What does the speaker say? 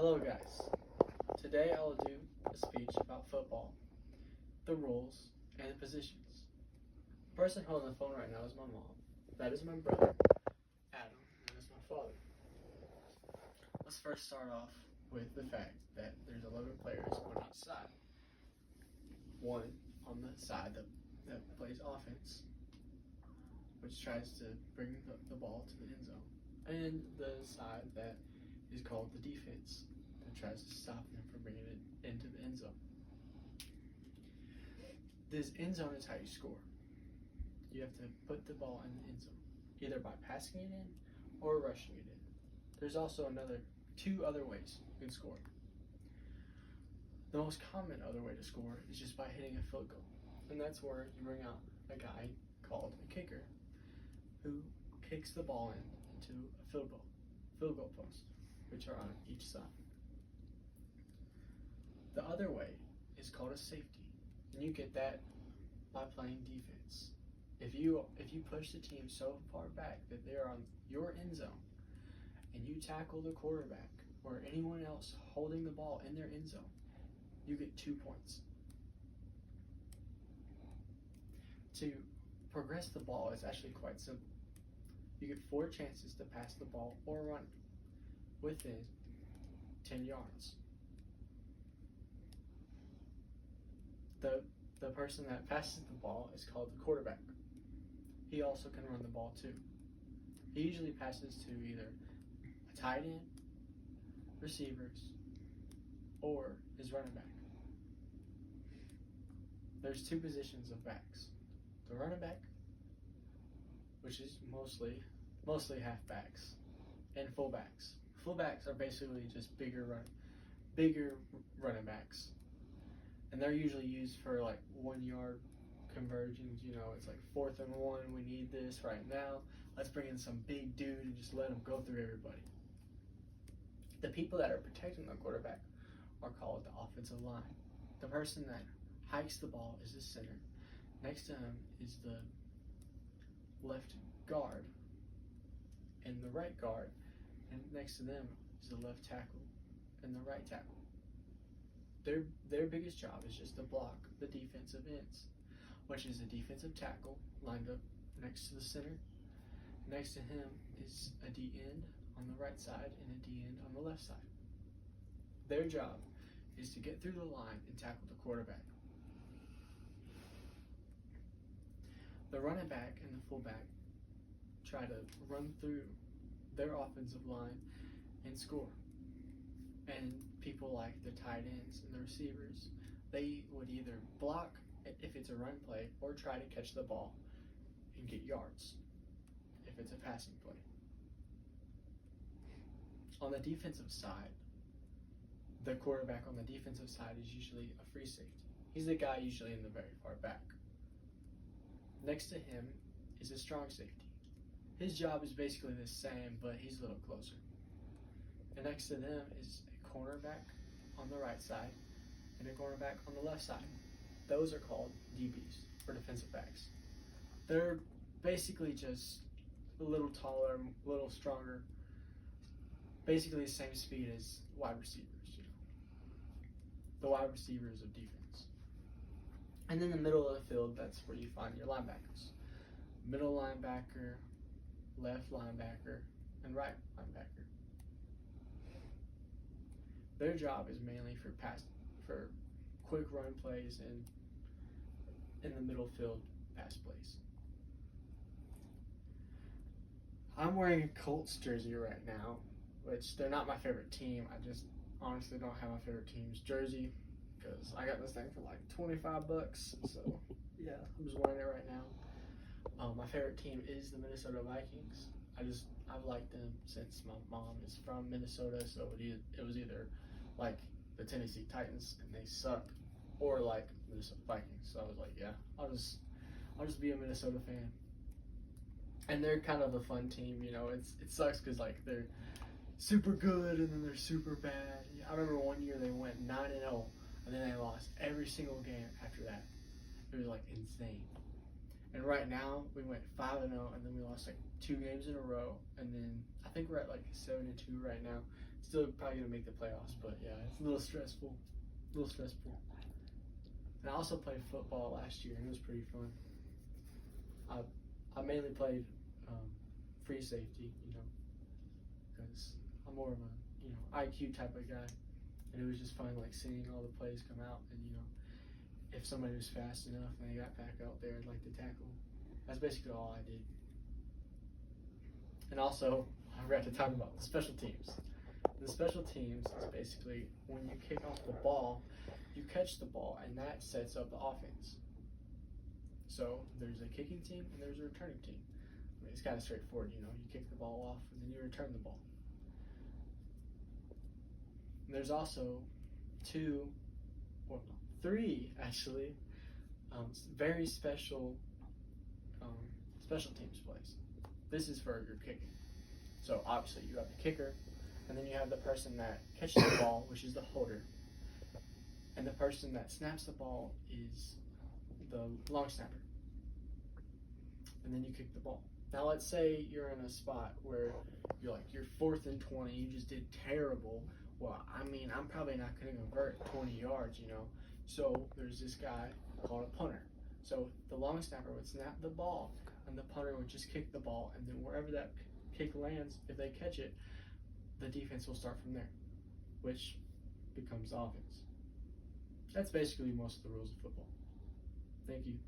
Hello guys, today I will do a speech about football, the rules, and the positions. The person holding the phone right now is my mom, that is my brother, Adam, and that is my father. Let's first start off with the fact that there's 11 players on each side. One on the side that plays offense, which tries to bring the ball to the end zone, and the side that is called the defense, that tries to stop them from bringing it into the end zone. This end zone is how you score. You have to put the ball in the end zone, either by passing it in or rushing it in. There's also two other ways you can score. The most common other way to score is just by hitting a field goal, and that's where you bring out a guy called a kicker who kicks the ball into a field goal post, which are on each side. The other way is called a safety, and you get that by playing defense. If you push the team so far back that they're on your end zone, and you tackle the quarterback or anyone else holding the ball in their end zone, you get 2 points. To progress the ball is actually quite simple. You get 4 chances to pass the ball or run it within 10 yards. The person that passes the ball is called the quarterback. He also can run the ball too. He usually passes to either a tight end, receivers, or his running back. There's 2 positions of backs. The running back, which is mostly halfbacks, and fullbacks. Fullbacks are basically just bigger running backs, and they're usually used for like 1 yard conversions. It's like 4th and 1. We need this right now. Let's bring in some big dude and just let him go through everybody. The people that are protecting the quarterback are called the offensive line. The person that hikes the ball is the center. Next to him is the left guard and the right guard, and next to them is the left tackle and the right tackle. Their biggest job is just to block the defensive ends, which is a defensive tackle lined up next to the center. Next to him is a D end on the right side and a D end on the left side. Their job is to get through the line and tackle the quarterback. The running back and the fullback try to run through their offensive line and score. And people like the tight ends and the receivers, they would either block if it's a run play or try to catch the ball and get yards if it's a passing play. On the defensive side, the quarterback on the defensive side is usually a free safety. He's the guy usually in the very far back. Next to him is a strong safety. His job is basically the same, but he's a little closer. And next to them is a cornerback on the right side and a cornerback on the left side. Those are called DBs, or defensive backs. They're basically just a little taller, a little stronger, basically the same speed as wide receivers, the wide receivers of defense. And in the middle of the field, that's where you find your linebackers. Middle linebacker, left linebacker, and right linebacker. Their job is mainly for quick run plays and in the middle field pass plays. I'm wearing a Colts jersey right now, which they're not my favorite team. I just honestly don't have my favorite team's jersey because I got this thing for like $25. So yeah, I'm just wearing it right now. My favorite team is the Minnesota Vikings. I've liked them since my mom is from Minnesota, so it was either like the Tennessee Titans and they suck, or like Minnesota Vikings. So I was like, yeah, I'll just be a Minnesota fan. And they're kind of a fun team, it sucks because like they're super good and then they're super bad. I remember one year they went 9-0 and then they lost every single game after that. It was like insane. And right now we went 5-0 and then we lost like 2 games in a row, and then I think we're at like 7-2 right now. Still probably gonna make the playoffs, but yeah, it's a little stressful. And I also played football last year, and it was pretty fun. I mainly played free safety, because I'm more of a IQ type of guy, and it was just fun like seeing all the plays come out, and if somebody was fast enough and they got back out there, I'd like to tackle. That's basically all I did. And also, I forgot to talk about the special teams. The special teams is basically when you kick off the ball, you catch the ball, and that sets up the offense. So there's a kicking team and there's a returning team. I mean, it's kind of straightforward, you kick the ball off and then you return the ball. And there's also three actually, very special teams plays. This is for your kicking. So obviously you have the kicker, and then you have the person that catches the ball, which is the holder. And the person that snaps the ball is the long snapper. And then you kick the ball. Now let's say you're in a spot where you're 4th and 20, you just did terrible. Well, I'm probably not going to convert 20 yards, So there's this guy called a punter. So the long snapper would snap the ball, and the punter would just kick the ball, and then wherever that kick lands, if they catch it, the defense will start from there, which becomes offense. That's basically most of the rules of football. Thank you.